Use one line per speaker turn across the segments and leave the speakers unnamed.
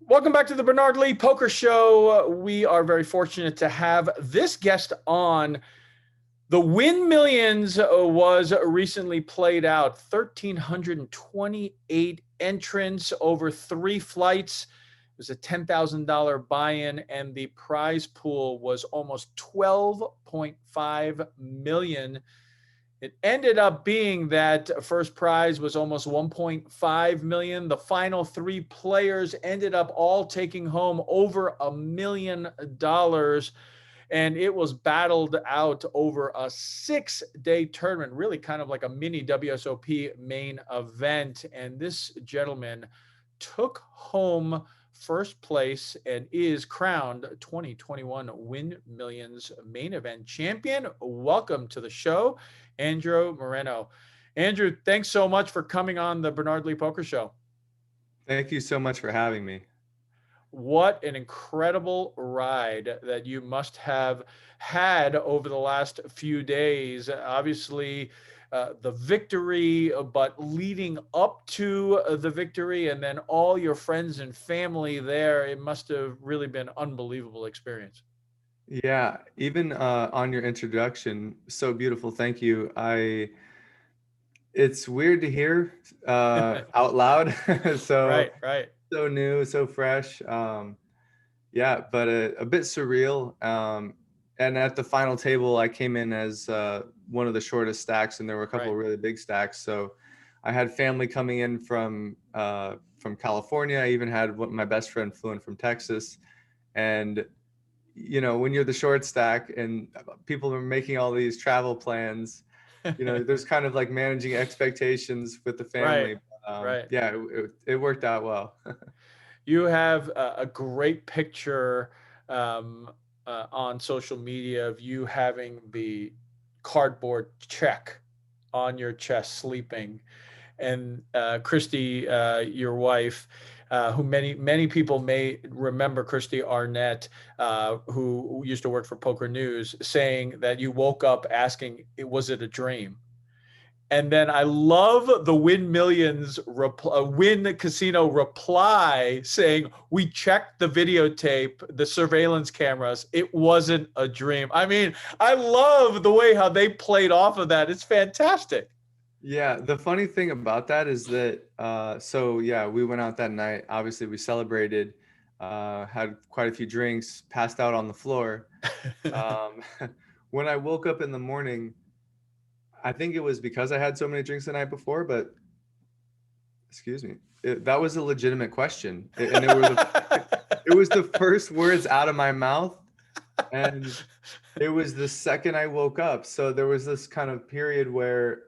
Welcome back to the Bernard Lee Poker Show. We are very fortunate to have this guest on. The Wynn Millions was recently played out. 1,328 entrants over 3 flights. It was a $10,000 buy-in, and the prize pool was almost 12.5 million. It ended up being that first prize was almost 1.5 million. The final three players ended up all taking home over $1 million. And it was battled out over a 6-day tournament, really kind of like a mini WSOP main event. And this gentleman took home first place and is crowned 2021 Wynn Millions main event champion. Welcome to the show, Andrew Moreno. Andrew, thanks so much for coming on the Bernard Lee Poker Show.
Thank you so much for having me.
What an incredible ride that you must have had over the last few days. Obviously, the victory, but leading up to the victory, and then all your friends and family there, it must have really been an unbelievable experience.
Yeah, even on your introduction, so beautiful. Thank you. It's weird to hear out loud. so
Right, right,
so new, so fresh. Yeah, but a bit surreal. And at the final table, I came in as one of the shortest stacks, and there were a couple
right.
of really big stacks. So I had family coming in from California. I even had my best friend flew in from Texas, and when you're the short stack and people are making all these travel plans, there's kind of like managing expectations with the
Right,
family.
right.
Yeah, it worked out well.
You have a great picture um, on social media of you having the cardboard check on your chest sleeping. And Christy, your wife, who many people may remember, Christy Arnett, who used to work for Poker News, saying that you woke up asking, "Was it a dream?" And then I love the Win Millions Win Casino reply saying, "We checked the videotape, the surveillance cameras. It wasn't a dream." I mean, I love the way how they played off of that. It's fantastic.
Yeah, the funny thing about that is that so yeah, we went out that night. Obviously, we celebrated, had quite a few drinks, passed out on the floor. Um, when I woke up in the morning, I think it was because I had so many drinks the night before, but excuse me, that was a legitimate question, and it was the first words out of my mouth, and it was the second I woke up. So there was this kind of period where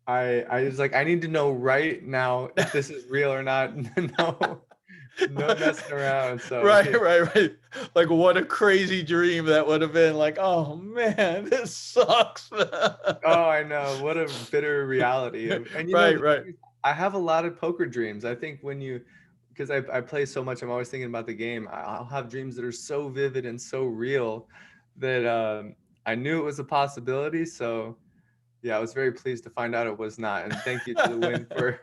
I was like, I need to know right now if this is real or not. No, no messing around. So
Right,
yeah.
right, right. Like what a crazy dream that would have been. Like, oh man, this sucks.
Oh, I know. What a bitter reality. And
Right,
the
right.
thing is, I have a lot of poker dreams. I think because I play so much, I'm always thinking about the game. I'll have dreams that are so vivid and so real that I knew it was a possibility. So yeah, I was very pleased to find out it was not. And thank you to the Win for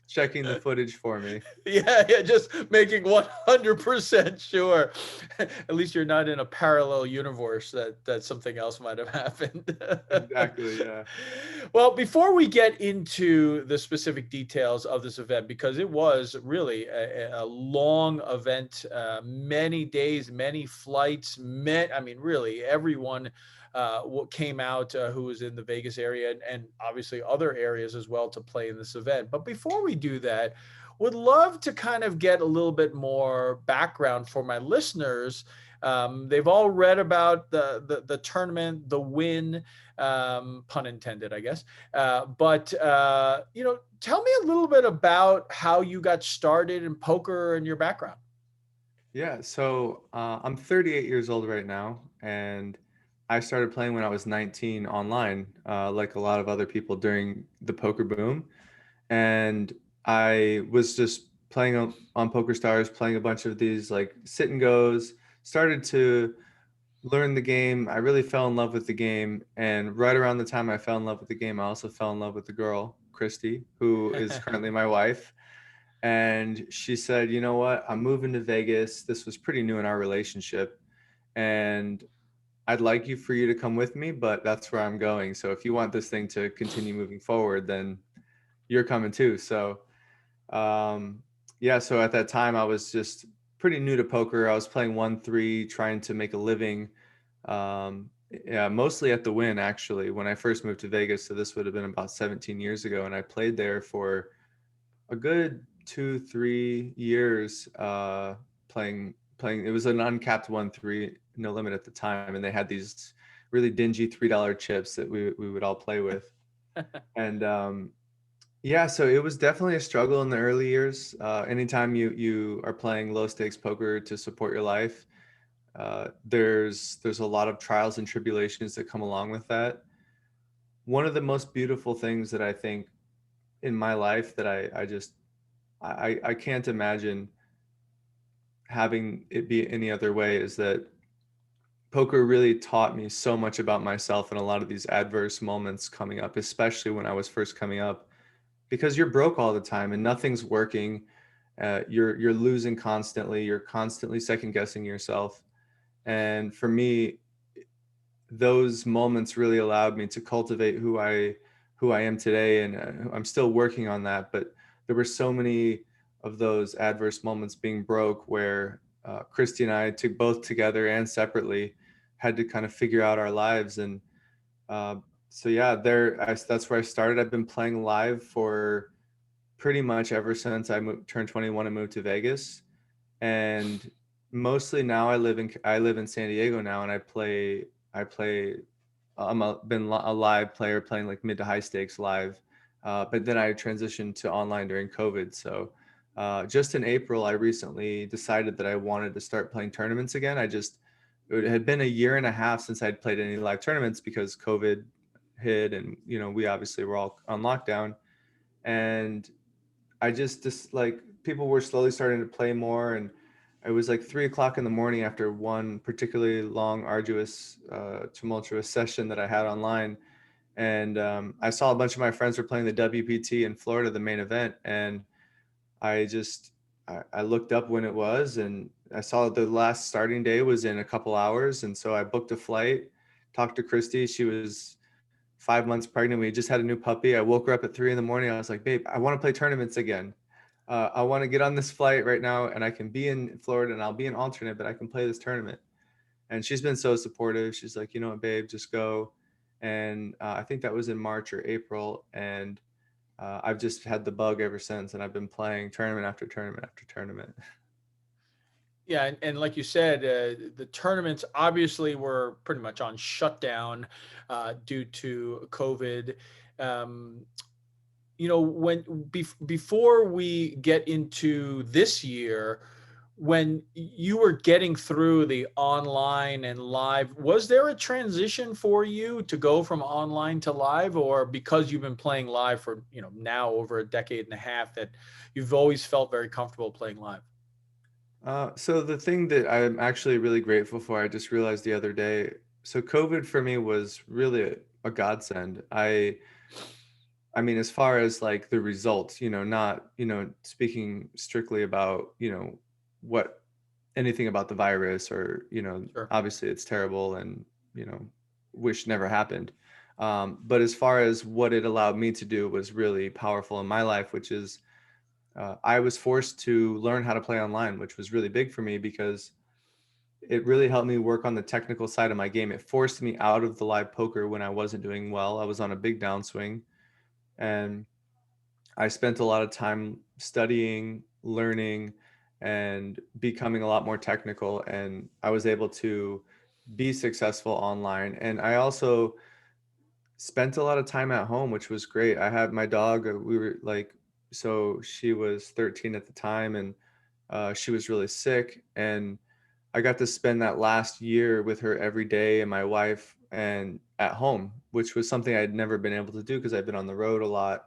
checking the footage for me.
Yeah, yeah, just making 100% sure. At least you're not in a parallel universe that something else might have happened.
Exactly. Yeah.
Well, before we get into the specific details of this event, because it was really a long event, many days, many flights, I mean, really everyone came out who was in the Vegas area and obviously other areas as well to play in this event. But before we do that, would love to kind of get a little bit more background for my listeners. They've all read about the tournament, the win, pun intended, I guess. But tell me a little bit about how you got started in poker and your background.
Yeah. So I'm 38 years old right now, and I started playing when I was 19 online, like a lot of other people during the poker boom. And I was just playing on Poker Stars, playing a bunch of these like sit and goes, started to learn the game. I really fell in love with the game. And right around the time I fell in love with the game, I also fell in love with the girl, Christy, who is currently my wife. And she said, you know what, I'm moving to Vegas. This was pretty new in our relationship. And I'd like you for you to come with me, but that's where I'm going. So if you want this thing to continue moving forward, then you're coming too. So um, yeah, so at that time I was just pretty new to poker. I was playing 1-3, trying to make a living. Yeah, mostly at the Wynn actually. When I first moved to Vegas, so this would have been about 17 years ago, and I played there for a good 2-3 years. Playing. It was an uncapped 1-3, no limit at the time, and they had these really dingy $3 chips that we would all play with. And yeah, so it was definitely a struggle in the early years. Anytime you are playing low stakes poker to support your life, there's a lot of trials and tribulations that come along with that. One of the most beautiful things that I think in my life that I can't imagine having it be any other way is that poker really taught me so much about myself in a lot of these adverse moments coming up, especially when I was first coming up, because you're broke all the time and nothing's working. You're losing constantly. You're constantly second guessing yourself. And for me, those moments really allowed me to cultivate who I am today, and I'm still working on that. But there were so many of those adverse moments being broke where Christy and I, took both together and separately, had to kind of figure out our lives. And uh, so yeah, that's where I started. I've been playing live for pretty much ever since turned 21 and moved to Vegas. And mostly now I live in San Diego now, and I play. Been a live player playing like mid to high stakes live, but then I transitioned to online during COVID. So just in April, I recently decided that I wanted to start playing tournaments again. It had been a year and a half since I'd played any live tournaments because COVID hit, and we obviously were all on lockdown. And I just like, people were slowly starting to play more, and it was like 3 o'clock in the morning after one particularly long, arduous, tumultuous session that I had online, and I saw a bunch of my friends were playing the WPT in Florida, the main event, and I just I looked up when it was, and I saw the last starting day was in a couple hours, and so I booked a flight, talked to Christy. She was 5 months pregnant. We just had a new puppy. I woke her up at 3 in the morning. I was like, babe, I want to play tournaments again. I want to get on this flight right now, and I can be in Florida and I'll be an alternate, but I can play this tournament. And she's been so supportive. She's like, you know what, babe, just go. And I think that was in March or April. And I've just had the bug ever since. And I've been playing tournament after tournament after tournament.
Yeah, and like you said, the tournaments obviously were pretty much on shutdown due to COVID. Um, when before we get into this year, when you were getting through the online and live, was there a transition for you to go from online to live, or because you've been playing live for now over a decade and a half, that you've always felt very comfortable playing live?
So the thing that I'm actually really grateful for, I just realized the other day. So COVID for me was really a godsend. I mean, as far as like the results, not, speaking strictly about, what anything about the virus, or,
Sure.
obviously it's terrible, and, wish never happened. But as far as what it allowed me to do was really powerful in my life, which is I was forced to learn how to play online, which was really big for me because it really helped me work on the technical side of my game. It forced me out of the live poker when I wasn't doing well. I was on a big downswing, and I spent a lot of time studying, learning, and becoming a lot more technical. And I was able to be successful online. And I also spent a lot of time at home, which was great. I had my dog, we were like, so she was 13 at the time, and she was really sick. And I got to spend that last year with her every day, and my wife, and at home, which was something I'd never been able to do because I've been on the road a lot.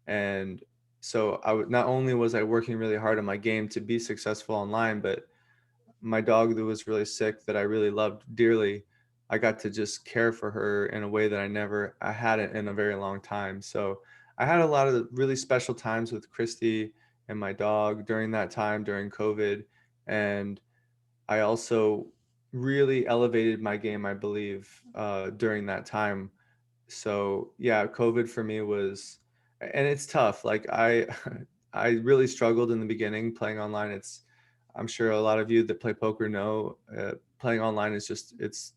And so not only was I working really hard on my game to be successful online, but my dog that was really sick, that I really loved dearly, I got to just care for her in a way that I hadn't in a very long time. So I had a lot of really special times with Christy and my dog during that time during COVID. And I also really elevated my game, I believe, during that time. So yeah, COVID for me was, and it's tough. Like I, I really struggled in the beginning playing online. I'm sure a lot of you that play poker know, playing online is just, it's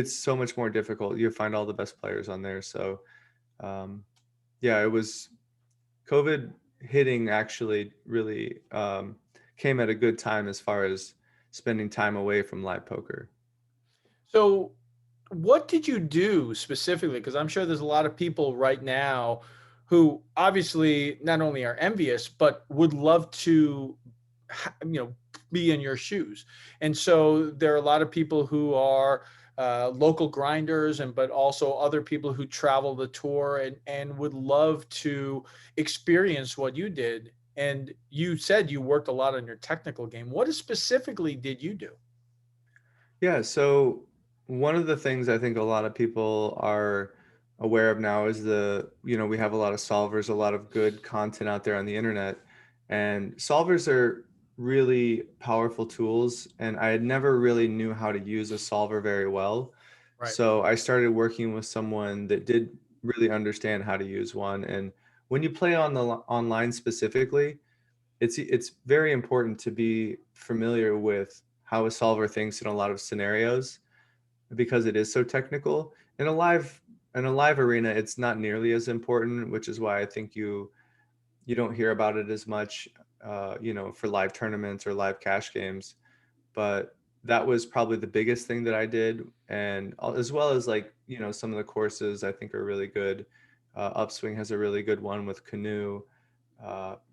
so much more difficult. You find all the best players on there. So um, yeah, it was COVID hitting actually really came at a good time as far as spending time away from live poker.
So, what did you do specifically? Because I'm sure there's a lot of people right now who obviously not only are envious, but would love to, be in your shoes. And so there are a lot of people who are local grinders, and but also other people who travel the tour and would love to experience what you did. And you said you worked a lot on your technical game. What specifically did you do?
Yeah, so one of the things I think a lot of people are aware of now is we have a lot of solvers, a lot of good content out there on the internet. And solvers are really powerful tools. And I had never really knew how to use a solver very well.
Right.
So I started working with someone that did really understand how to use one. And when you play on the online specifically, it's very important to be familiar with how a solver thinks in a lot of scenarios because it is so technical. In a live arena, it's not nearly as important, which is why I think you don't hear about it as much, for live tournaments or live cash games. But that was probably the biggest thing that I did, and as well as like some of the courses I think are really good. Upswing has a really good one with Canoe.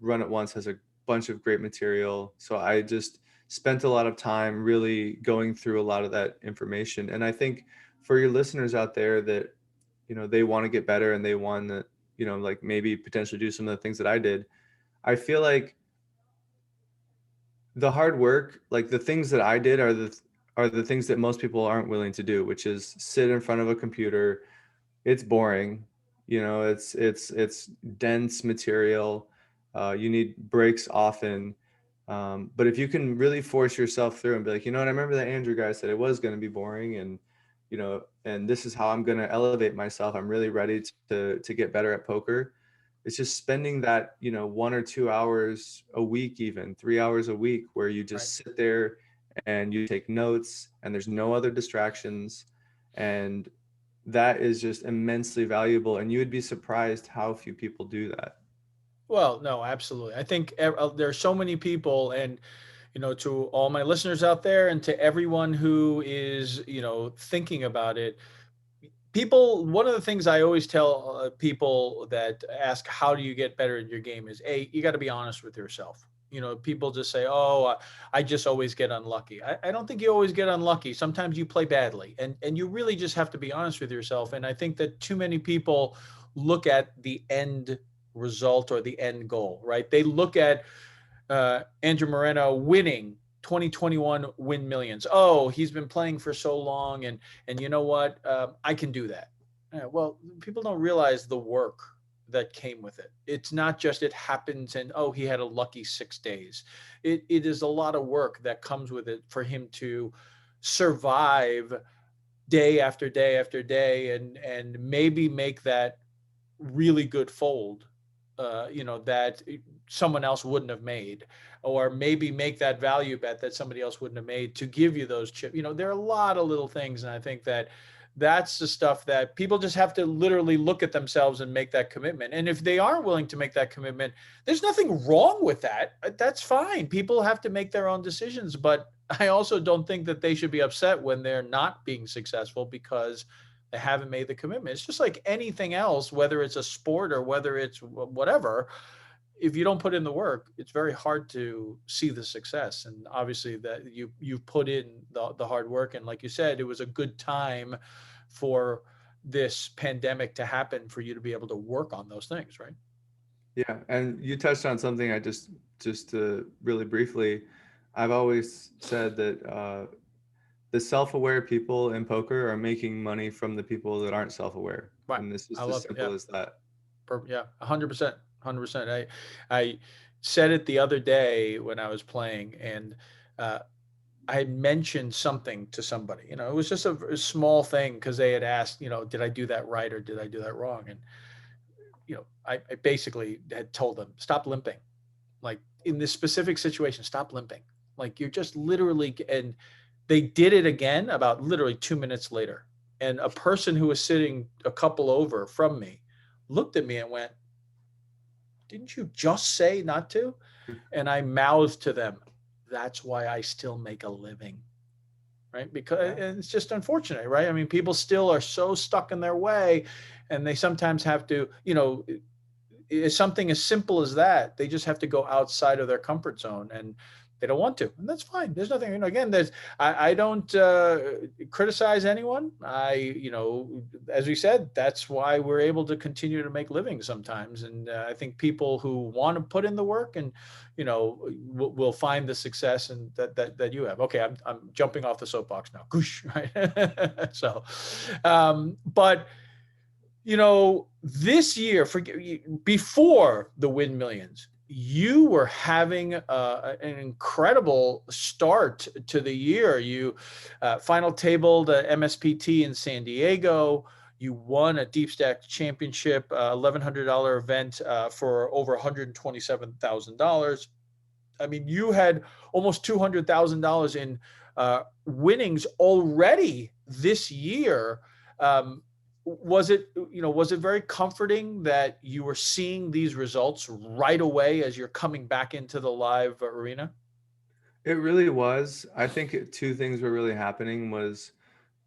Run It Once has a bunch of great material. So I just spent a lot of time really going through a lot of that information. And I think for your listeners out there that, they want to get better and they want to, like maybe potentially do some of the things that I did, I feel like the hard work, like the things that I did are the things that most people aren't willing to do, which is sit in front of a computer. It's boring. It's dense material. You need breaks often. But if you can really force yourself through and be like, I remember that Andrew guy said it was going to be boring, and this is how I'm going to elevate myself. I'm really ready to get better at poker. It's just spending that, 1 or 2 hours a week, even 3 hours a week, where you
Right.
just sit there and you take notes and there's no other distractions. And that is just immensely valuable. And you would be surprised how few people do that.
Well, no, absolutely. I think there are so many people, and to all my listeners out there, and to everyone who is, thinking about it. People, one of the things I always tell people that ask, how do you get better at your game, is you got to be honest with yourself. People just say, oh, I just always get unlucky. I don't think you always get unlucky. Sometimes you play badly, and you really just have to be honest with yourself. And I think that too many people look at the end result or the end goal, right? They look at Andrew Moreno winning 2021 Wynn Millions. Oh, he's been playing for so long, and you know what? I can do that. Well, people don't realize the work that came with it. It's not just it happens and oh, he had a lucky 6 days. It is a lot of work that comes with it for him to survive day after day after day, and maybe make that really good fold, that someone else wouldn't have made, or maybe make that value bet that somebody else wouldn't have made to give you those chips. There are a lot of little things, and I think that that's the stuff that people just have to literally look at themselves and make that commitment. And if they aren't willing to make that commitment, there's nothing wrong with that. That's fine. People have to make their own decisions, but I also don't think that they should be upset when they're not being successful because they haven't made the commitment. It's just like anything else, whether it's a sport or whether it's whatever. If you don't put in the work, it's very hard to see the success. And obviously, that you've put in the hard work. And like you said, it was a good time for this pandemic to happen for you to be able to work on those things, right?
Yeah. And you touched on something just to really briefly, I've always said that the self-aware people in poker are making money from the people that aren't self-aware.
Right.
And this
I
is as
love it.
simple
Yeah.
as that.
Yeah. 100%. 100%. I said it the other day when I was playing, and uh, I had mentioned something to somebody. It was just a small thing because they had asked, did I do that right or did I do that wrong? And I basically had told them, stop limping. Like in this specific situation, stop limping. Like you're just literally, and they did it again about literally 2 minutes later. And a person who was sitting a couple over from me looked at me and went, didn't you just say not to? And I mouthed to them, that's why I still make a living. Right. Because
Yeah.
and it's just unfortunate. Right. I mean, people still are so stuck in their way, and they sometimes have to, is something as simple as that. They just have to go outside of their comfort zone, and they don't want to, and that's fine. There's nothing, again, I don't criticize anyone. As we said, that's why we're able to continue to make livings sometimes. And I think people who want to put in the work and, will find the success and that you have. Okay. I'm jumping off the soapbox now. Goosh, right? So, but this year, before the Wynn Millions, you were having an incredible start to the year. You final tabled MSPT in San Diego. You won a Deep Stack Championship, $1,100 event for over $127,000. I mean, you had almost $200,000 in winnings already this year. Was it very comforting that you were seeing these results right away as you're coming back into the live arena?
It really was. I think two things were really happening was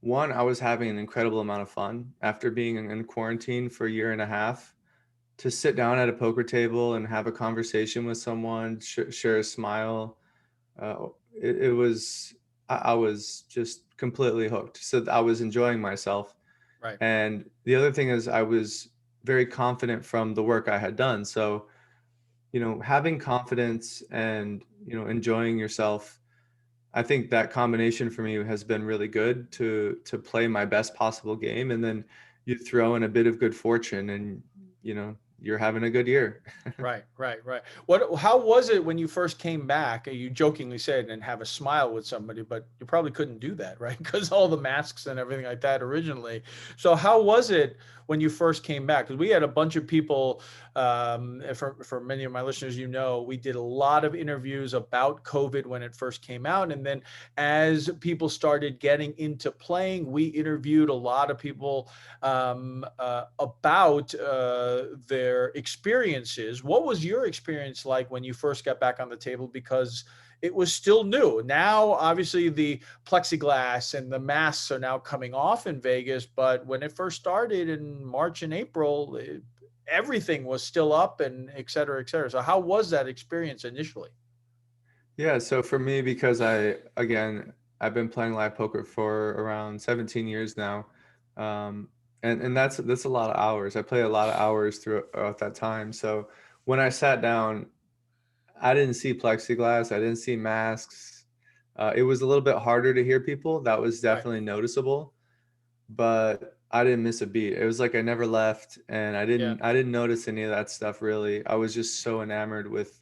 one, I was having an incredible amount of fun after being in quarantine for a year and a half. To sit down at a poker table and have a conversation with someone, share a smile, it was I was just completely hooked. So I was enjoying myself.
Right.
And the other thing is I was very confident from the work I had done. So, having confidence and, enjoying yourself, I think that combination for me has been really good to play my best possible game. And then you throw in a bit of good fortune and, you're having a good year.
Right, right, right. How was it when you first came back? You jokingly said and have a smile with somebody, but you probably couldn't do that, right? Because all the masks and everything like that originally. So how was it when you first came back? Because we had a bunch of people. For many of my listeners, we did a lot of interviews about COVID when it first came out, and then as people started getting into playing, we interviewed a lot of people about their experiences. What was your experience like when you first got back on the table? Because it was still new. Now, obviously, the plexiglass and the masks are now coming off in Vegas. But when it first started in March and April, everything was still up and et cetera, et cetera. So how was that experience initially?
Yeah, so for me, because I've been playing live poker for around 17 years now. Um, and that's a lot of hours. I play a lot of hours throughout that time. So when I sat down, I didn't see plexiglass, I didn't see masks. It was a little bit harder to hear people. That was
Right.
definitely noticeable, but I didn't miss a beat. It was like I never left, and I
Yeah.
didn't I didn't notice any of that stuff really. I was just so enamored with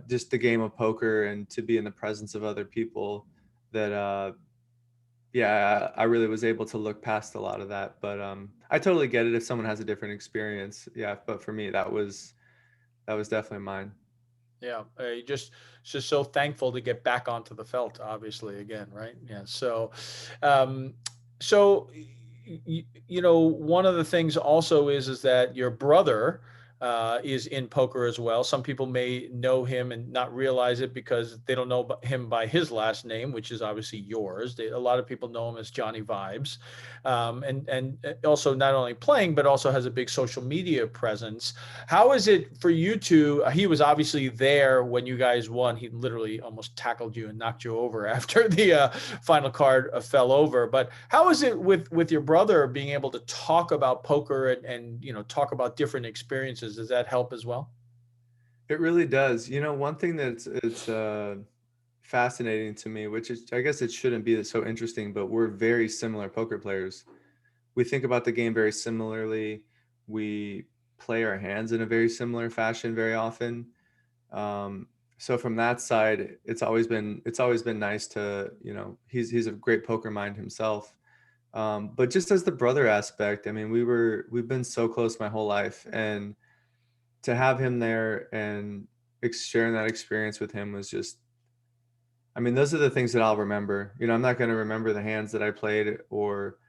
just the game of poker and to be in the presence of other people that yeah, I really was able to look past a lot of that. But I totally get it if someone has a different experience. Yeah, but for me, that was definitely mine.
Yeah, you just so thankful to get back onto the felt, obviously, again, right? Yeah. Um, so one of the things also is that your brother is in poker as well. Some people may know him and not realize it because they don't know him by his last name, which is obviously yours. A lot of people know him as Johnny Vibes, and also not only playing but also has a big social media presence. How is it for you two? He was obviously there when you guys won. He literally almost tackled you and knocked you over after the final card fell over. But how is it with your brother being able to talk about poker and talk about different experiences? Does that help as well?
It really does. One thing that's it's fascinating to me, which is I guess it shouldn't be so interesting, but we're very similar poker players. We think about the game very similarly. We play our hands in a very similar fashion very often. So from that side, it's always been nice to, he's a great poker mind himself. But just as the brother aspect, I mean, we've been so close my whole life, and to have him there and sharing that experience with him was just, I mean, those are the things that I'll remember. I'm not going to remember the hands that I played, or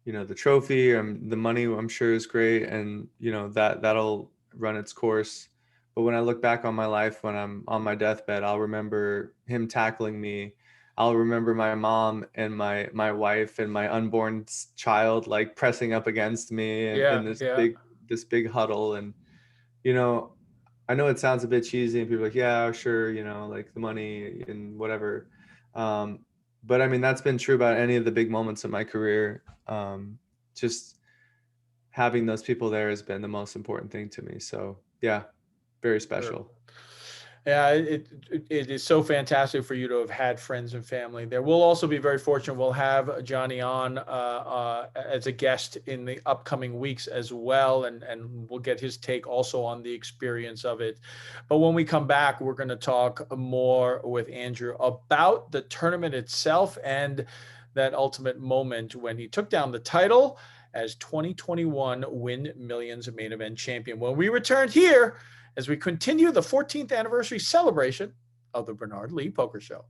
the trophy. The money, I'm sure, is great, and that'll run its course. But when I look back on my life, when I'm on my deathbed, I'll remember him tackling me. I'll remember my mom and my wife and my unborn child like pressing up against me, and in
Yeah, yeah.
this big huddle. And you know I know it sounds a bit cheesy, and people are like, yeah, sure, like the money and whatever. Um, but I mean, that's been true about any of the big moments of my career. Just having those people there has been the most important thing to me. So yeah, very
Sure.
special.
Yeah, it is so fantastic for you to have had friends and family there. We'll also be very fortunate. We'll have Johnny on as a guest in the upcoming weeks as well, and we'll get his take also on the experience of it. But when we come back, we're going to talk more with Andrew about the tournament itself and that ultimate moment when he took down the title as 2021 Wynn Millions main event champion. When we return here, as we continue the 14th anniversary celebration of the Bernard Lee Poker Show.